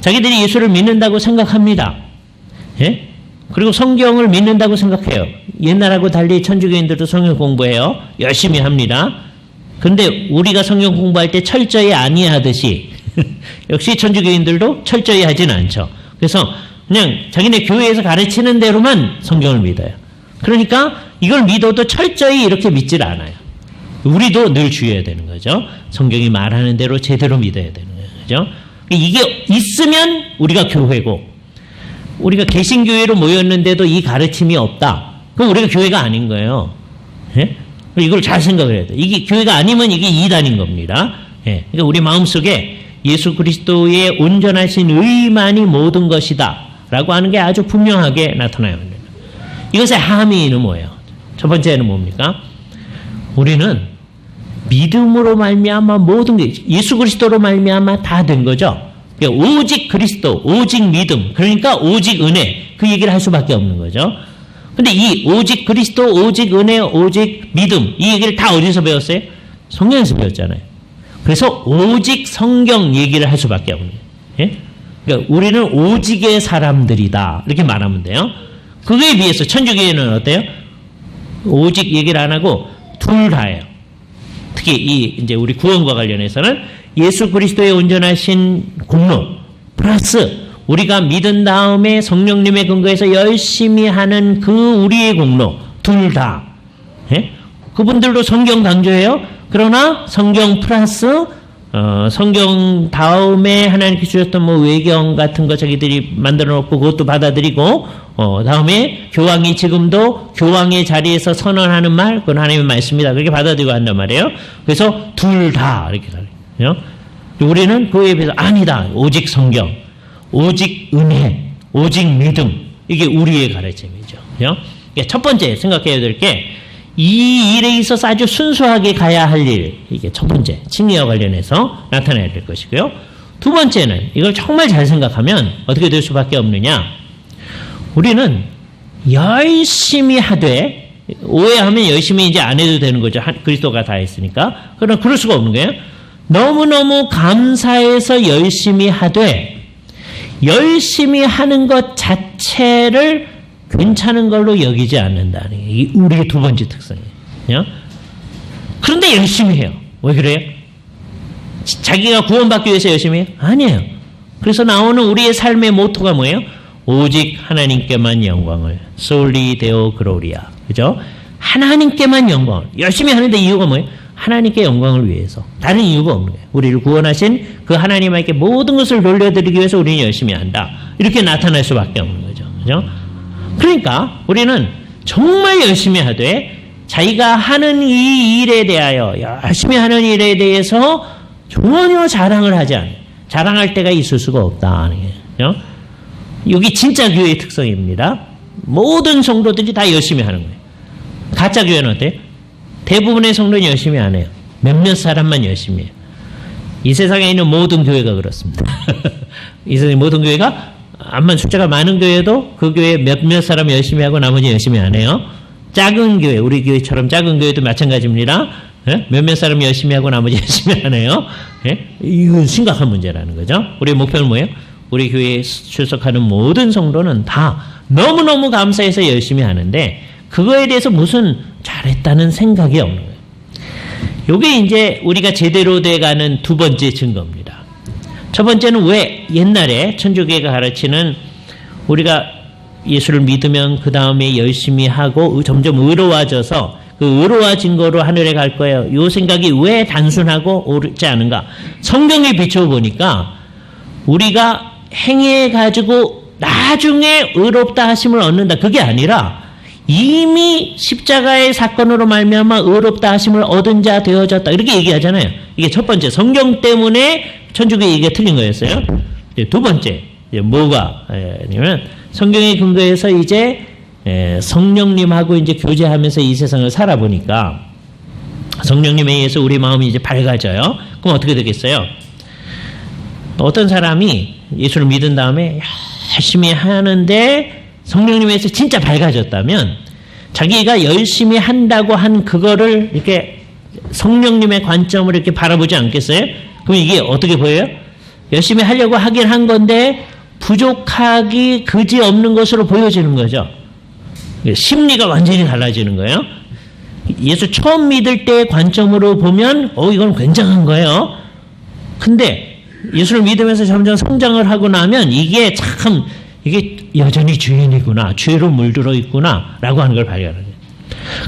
자기들이 예수를 믿는다고 생각합니다. 예? 그리고 성경을 믿는다고 생각해요. 옛날하고 달리 천주교인들도 성경 공부해요. 열심히 합니다. 근데 우리가 성경 공부할 때 철저히 아니하듯이 역시 천주교인들도 철저히 하진 않죠. 그래서 그냥 자기네 교회에서 가르치는 대로만 성경을 믿어요. 그러니까 이걸 믿어도 철저히 이렇게 믿질 않아요. 우리도 늘 주의해야 되는 거죠. 성경이 말하는 대로 제대로 믿어야 되는 거예요. 그죠? 이게 있으면 우리가 교회고 우리가 개신교회로 모였는데도 이 가르침이 없다. 그럼 우리가 교회가 아닌 거예요. 예? 이걸 잘 생각을 해야 돼. 이게 교회가 아니면 이게 이단인 겁니다. 예. 그러니까 우리 마음속에 예수 그리스도의 온전하신 의만이 모든 것이다. 라고 하는 게 아주 분명하게 나타나야 합니다. 이것의 함의는 뭐예요? 첫 번째는 뭡니까? 우리는 믿음으로 말미암아 모든 게 예수 그리스도로 말미암아 다 된 거죠. 오직 그리스도, 오직 믿음, 그러니까 오직 은혜 그 얘기를 할 수밖에 없는 거죠. 근데 이 오직 그리스도, 오직 은혜, 오직 믿음 이 얘기를 다 어디서 배웠어요? 성경에서 배웠잖아요. 그래서 오직 성경 얘기를 할 수밖에 없는 거예요. 예? 그러니까 우리는 오직의 사람들이다 이렇게 말하면 돼요. 그거에 비해서 천주교회는 어때요? 오직 얘기를 안 하고 둘 다예요. 특히 이제 우리 구원과 관련해서는 예수 그리스도의 온전하신 공로 플러스 우리가 믿은 다음에 성령님의 근거에서 열심히 하는 그 우리의 공로 둘 다. 예? 그분들도 성경 강조해요. 그러나 성경 플러스 성경 다음에 하나님께 주셨던 뭐 외경 같은 거 자기들이 만들어 놓고 그것도 받아들이고, 다음에 교황이 지금도 교황의 자리에서 선언하는 말, 그건 하나님의 말씀이다. 그렇게 받아들이고 한단 말이에요. 그래서 둘 다 이렇게 살아요. 우리는 그에 비해서 아니다. 오직 성경, 오직 은혜, 오직 믿음. 이게 우리의 가르침이죠. 첫 번째 생각해야 될 게 이 일에 있어서 아주 순수하게 가야 할 일, 이게 첫 번째 칭의와 관련해서 나타나야 될 것이고요. 두 번째는 이걸 정말 잘 생각하면 어떻게 될 수밖에 없느냐. 우리는 열심히 하되, 오해하면 열심히 이제 안 해도 되는 거죠. 그리스도가 다 했으니까. 그러나 그럴 수가 없는 거예요. 너무너무 감사해서 열심히 하되 열심히 하는 것 자체를 괜찮은 걸로 여기지 않는다는 게 이게 우리의 두 번째 특성이에요. 그런데 열심히 해요. 왜 그래요? 자기가 구원받기 위해서 열심히 해요? 아니에요. 그래서 나오는 우리의 삶의 모토가 뭐예요? 오직 하나님께만 영광을. 솔리 데오 글로리아. 그죠? 하나님께만 영광을. 열심히 하는데 이유가 뭐예요? 하나님께 영광을 위해서. 다른 이유가 없는 거예요. 우리를 구원하신 그 하나님에게 모든 것을 돌려드리기 위해서 우리는 열심히 한다. 이렇게 나타날 수밖에 없는 거죠. 그죠? 그러니까 우리는 정말 열심히 하되 자기가 하는 이 일에 대하여, 열심히 하는 일에 대해서 전혀 자랑을 하지 않아요. 자랑할 때가 있을 수가 없다. 여기 진짜 교회의 특성입니다. 모든 성도들이 다 열심히 하는 거예요. 가짜 교회는 어때요? 대부분의 성도는 열심히 안 해요. 몇몇 사람만 열심히 해요. 이 세상에 있는 모든 교회가 그렇습니다. 이 세상의 모든 교회가 암만 숫자가 많은 교회도 그 교회 몇몇 사람 열심히 하고 나머지 열심히 안 해요. 작은 교회, 우리 교회처럼 작은 교회도 마찬가지입니다. 몇몇 사람 열심히 하고 나머지 열심히 안 해요. 이건 심각한 문제라는 거죠. 우리의 목표는 뭐예요? 우리 교회에 출석하는 모든 성도는 다 너무너무 감사해서 열심히 하는데 그거에 대해서 무슨 잘했다는 생각이 없는 거예요. 이게 이제 우리가 제대로 돼가는 두 번째 증거입니다. 첫 번째는 왜 옛날에 천주교회가 가르치는 우리가 예수를 믿으면 그 다음에 열심히 하고 점점 의로워져서 그 의로워진 거로 하늘에 갈 거예요. 이 생각이 왜 단순하고 옳지 않은가? 성경에 비춰보니까 우리가 행해가지고 나중에 의롭다 하심을 얻는다. 그게 아니라 이미 십자가의 사건으로 말미암아 의롭다 하심을 얻은 자 되어졌다. 이렇게 얘기하잖아요. 이게 첫 번째 성경 때문에 천주교 얘기가 틀린 거였어요. 두 번째 뭐가 아니면 성경에 근거해서 이제 성령님하고 이제 교제하면서 이 세상을 살아보니까 성령님에 의해서 우리 마음이 이제 밝아져요. 그럼 어떻게 되겠어요? 어떤 사람이 예수를 믿은 다음에 열심히 하는데 성령님에 의해서 진짜 밝아졌다면 자기가 열심히 한다고 한 그거를 이렇게 성령님의 관점으로 이렇게 바라보지 않겠어요? 그럼 이게 어떻게 보여요? 열심히 하려고 하긴 한 건데 부족하기 그지없는 것으로 보여지는 거죠. 심리가 완전히 달라지는 거예요. 예수 처음 믿을 때의 관점으로 보면 이건 굉장한 거예요. 근데 예수를 믿으면서 점점 성장을 하고 나면 이게 참 이게 여전히 죄인이구나, 죄로 물들어 있구나 라고 하는 걸 발견하는 거예요.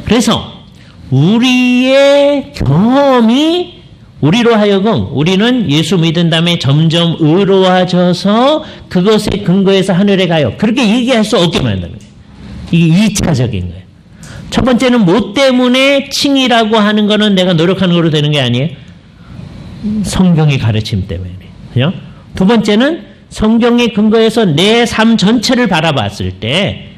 그래서 우리의 경험이 우리로 하여금 우리는 예수 믿은 다음에 점점 의로워져서 그것에 근거해서 하늘에 가요. 그렇게 얘기할 수 없게 만드는 거예요. 이게 2차적인 거예요. 첫 번째는 뭐 때문에 칭이라고 하는 거는 내가 노력하는 거로 되는 게 아니에요. 성경의 가르침 때문에. 그죠? 두 번째는 성경에 근거해서 내 삶 전체를 바라봤을 때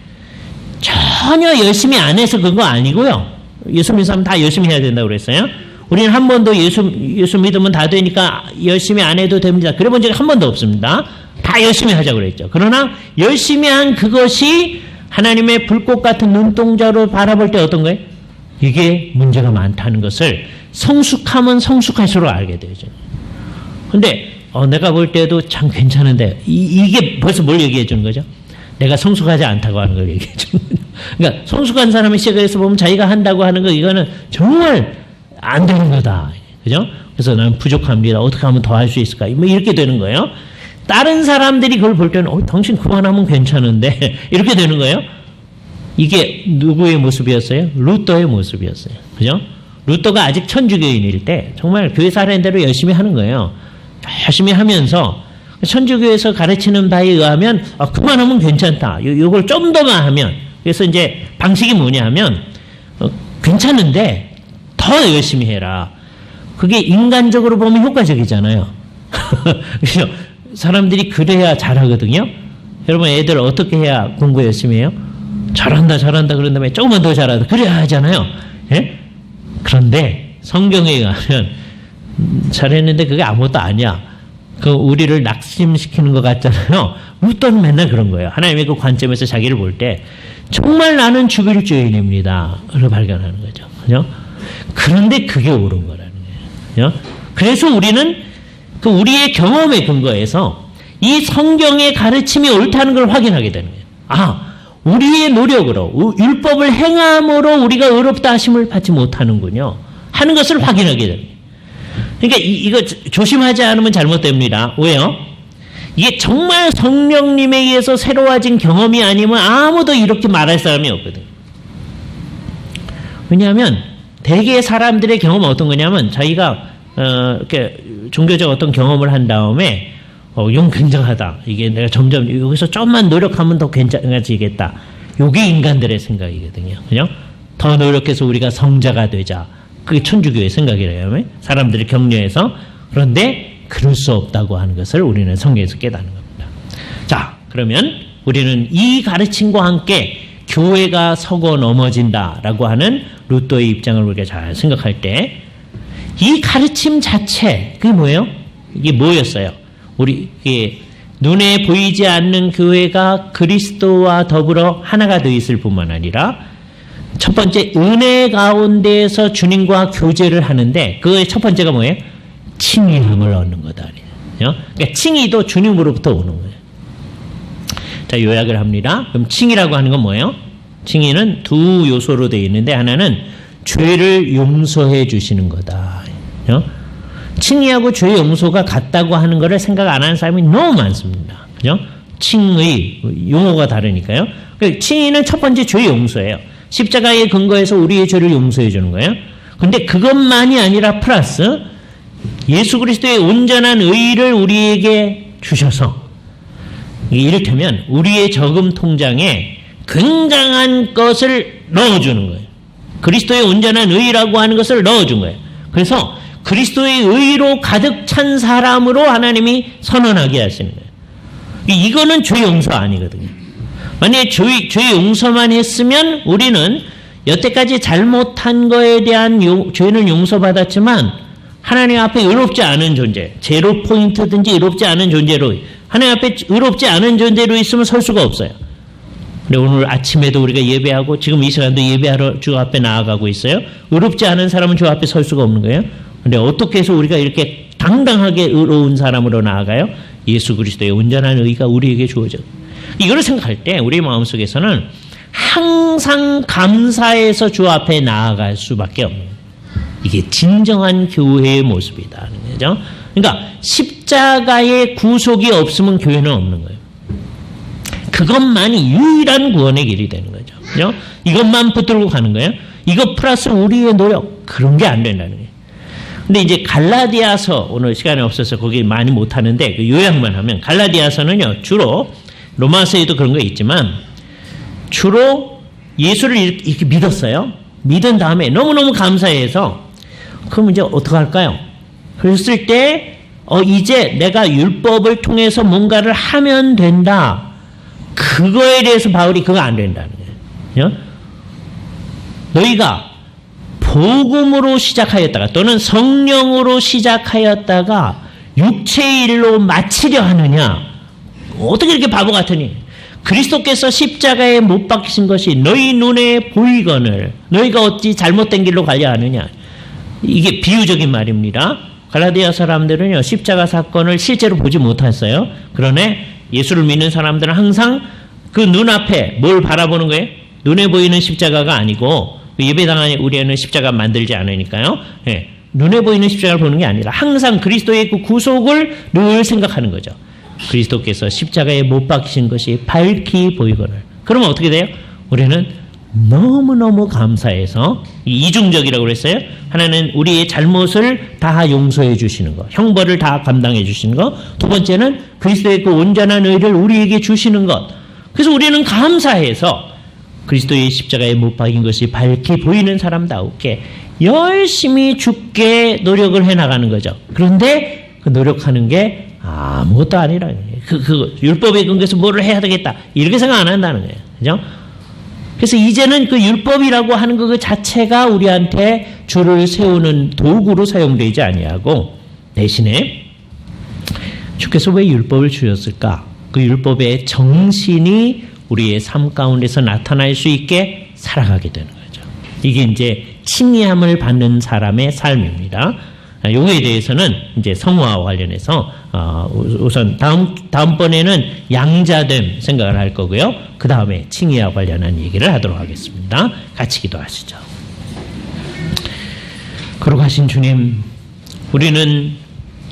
전혀 열심히 안 해서 그거 아니고요. 예수 믿는 사람 다 열심히 해야 된다고 그랬어요. 우리는 한 번도 예수 믿으면 다 되니까 열심히 안 해도 됩니다. 그래 본 적이 한 번도 없습니다. 다 열심히 하자고 그랬죠. 그러나 열심히 한 그것이 하나님의 불꽃 같은 눈동자로 바라볼 때 어떤 거예요? 이게 문제가 많다는 것을 성숙하면 성숙할수록 알게 되죠. 근데 내가 볼 때도 참 괜찮은데 이게 벌써 뭘 얘기해 주는 거죠? 내가 성숙하지 않다고 하는 걸 얘기해 주는 거죠. 그러니까 성숙한 사람의 시각에서 보면 자기가 한다고 하는 거 이거는 정말 안 되는 거다. 그죠? 그래서 나는 부족합니다. 어떻게 하면 더 할 수 있을까? 뭐 이렇게 되는 거예요. 다른 사람들이 그걸 볼 때는 당신 그만하면 괜찮은데 이렇게 되는 거예요. 이게 누구의 모습이었어요? 루터의 모습이었어요. 그죠? 루터가 아직 천주교인일 때 정말 교회 사는 대로 열심히 하는 거예요. 열심히 하면서 천주교에서 가르치는 바에 의하면 그만하면 괜찮다. 요걸 좀 더만 하면, 그래서 이제 방식이 뭐냐 하면 괜찮은데 더 열심히 해라. 그게 인간적으로 보면 효과적이잖아요. 그래서 사람들이 그래야 잘하거든요. 여러분 애들 어떻게 해야 공부 열심히 해요? 잘한다 그런 다음에 조금만 더 잘하다 그래야 하잖아요. 예? 그런데 성경에 의하면 잘했는데 그게 아무것도 아니야. 그 우리를 낙심시키는 것 같잖아요. 루터는 맨날 그런 거예요. 하나님의 그 관점에서 자기를 볼 때 정말 나는 죽일 죄인입니다. 를 발견하는 거죠. 그죠? 그런데 그게 옳은 거라는 거예요. 그죠? 그래서 우리는 그 우리의 경험에 근거해서 이 성경의 가르침이 옳다는 걸 확인하게 되는 거예요. 우리의 노력으로, 율법을 행함으로 우리가 의롭다 하심을 받지 못하는군요. 하는 것을 확인하게 되는 거예요. 그러니까 이거 조심하지 않으면 잘못됩니다. 왜요? 이게 정말 성령님에 의해서 새로워진 경험이 아니면 아무도 이렇게 말할 사람이 없거든요. 왜냐하면 대개 사람들의 경험은 어떤 거냐면 자기가 이렇게 종교적 어떤 경험을 한 다음에 이건 굉장하다. 이게 내가 점점 여기서 좀만 노력하면 더 괜찮아지겠다. 이게 인간들의 생각이거든요. 그죠? 더 노력해서 우리가 성자가 되자. 그게 천주교의 생각이래요. 사람들을 격려해서. 그런데 그럴 수 없다고 하는 것을 우리는 성경에서 깨닫는 겁니다. 자, 그러면 우리는 이 가르침과 함께 교회가 서고 넘어진다라고 하는 루터의 입장을 우리가 잘 생각할 때 이 가르침 자체, 그게 뭐예요? 이게 뭐였어요? 이게 눈에 보이지 않는 교회가 그리스도와 더불어 하나가 되어 있을 뿐만 아니라 첫 번째 은혜 가운데에서 주님과 교제를 하는데 그의 첫 번째가 뭐예요? 칭의함을 얻는 거다. 그러니까 칭의도 주님으로부터 오는 거예요. 자, 요약을 합니다. 그럼 칭의라고 하는 건 뭐예요? 칭의는 두 요소로 되어 있는데 하나는 죄를 용서해 주시는 거다. 칭의하고 죄 용서가 같다고 하는 것을 생각 안 하는 사람이 너무 많습니다. 그죠? 칭의, 용어가 다르니까요. 칭의는 첫 번째 죄 용서예요. 십자가의 근거에서 우리의 죄를 용서해 주는 거예요. 근데 그것만이 아니라 플러스 예수 그리스도의 온전한 의를 우리에게 주셔서 이를테면 우리의 저금 통장에 굉장한 것을 넣어주는 거예요. 그리스도의 온전한 의라고 하는 것을 넣어준 거예요. 그래서 그리스도의 의로 가득 찬 사람으로 하나님이 선언하게 하시는 거예요. 이거는 죄 용서 아니거든요. 만약에 죄 용서만 했으면 우리는 여태까지 잘못한 거에 대한 죄는 용서받았지만 하나님 앞에 의롭지 않은 존재, 제로 포인트든지 의롭지 않은 존재로 하나님 앞에 의롭지 않은 존재로 있으면 설 수가 없어요. 근데 오늘 아침에도 우리가 예배하고 지금 이 시간도 예배하러 주 앞에 나아가고 있어요. 의롭지 않은 사람은 주 앞에 설 수가 없는 거예요. 근데 어떻게 해서 우리가 이렇게 당당하게 의로운 사람으로 나아가요? 예수 그리스도의 온전한 의가 우리에게 주어져. 이거를 생각할 때 우리 마음속에서는 항상 감사해서 주 앞에 나아갈 수밖에 없는 거예요. 이게 진정한 교회의 모습이다. 그죠? 그러니까 십자가의 구속이 없으면 교회는 없는 거예요. 그것만이 유일한 구원의 길이 되는 거죠. 그죠? 이것만 붙들고 가는 거예요. 이거 플러스 우리의 노력, 그런 게 안 된다는 거예요. 근데 이제 갈라디아서, 오늘 시간이 없어서 거기 많이 못하는데 그 요약만 하면 갈라디아서는요, 주로 로마서에도 그런 거 있지만 주로 예수를 이렇게 믿었어요. 믿은 다음에 너무너무 감사해서 그럼 이제 어떻게 할까요? 그랬을 때 이제 내가 율법을 통해서 뭔가를 하면 된다. 그거에 대해서 바울이 그거 안 된다는 거예요. 너희가 복음으로 시작하였다가 또는 성령으로 시작하였다가 육체의 일로 마치려 하느냐? 어떻게 이렇게 바보 같으니? 그리스도께서 십자가에 못 박히신 것이 너희 눈에 보이거늘 너희가 어찌 잘못된 길로 가려 하느냐? 이게 비유적인 말입니다. 갈라디아 사람들은요, 십자가 사건을 실제로 보지 못했어요. 그러네 예수를 믿는 사람들은 항상 그 눈앞에 뭘 바라보는 거예요? 눈에 보이는 십자가가 아니고 예배당에 우리는 십자가 만들지 않으니까요. 네, 눈에 보이는 십자가를 보는 게 아니라 항상 그리스도의 그 구속을 늘 생각하는 거죠. 그리스도께서 십자가에 못 박히신 것이 밝히 보이거늘. 그러면 어떻게 돼요? 우리는 너무너무 감사해서 이중적이라고 그랬어요. 하나는 우리의 잘못을 다 용서해 주시는 것, 형벌을 다 감당해 주시는 것. 두 번째는 그리스도의 그 온전한 의를 우리에게 주시는 것. 그래서 우리는 감사해서 그리스도의 십자가에 못 박인 것이 밝히 보이는 사람다우게 열심히 죽게 노력을 해나가는 거죠. 그런데 그 노력하는 게 아무것도 아니라 그 율법에 근거해서 뭐를 해야 되겠다 이렇게 생각 안 한다는 거예요. 그죠? 그래서 이제는 그 율법이라고 하는 그 자체가 우리한테 주를 세우는 도구로 사용되지 아니하고 대신에 주께서 왜 율법을 주셨을까? 그 율법의 정신이 우리의 삶 가운데서 나타날 수 있게 살아가게 되는 거죠. 이게 이제 칭의함을 받는 사람의 삶입니다. 요거에 대해서는 이제 성화와 관련해서 우선 다음번에는 양자됨 생각을 할 거고요. 그 다음에 칭의와 관련한 얘기를 하도록 하겠습니다. 같이 기도하시죠. 거룩하신 주님, 우리는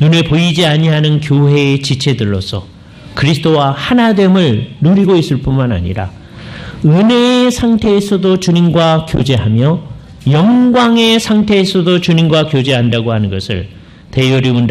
눈에 보이지 아니하는 교회의 지체들로서 그리스도와 하나됨을 누리고 있을 뿐만 아니라 은혜의 상태에서도 주님과 교제하며 영광의 상태에서도 주님과 교제한다고 하는 것을 대요리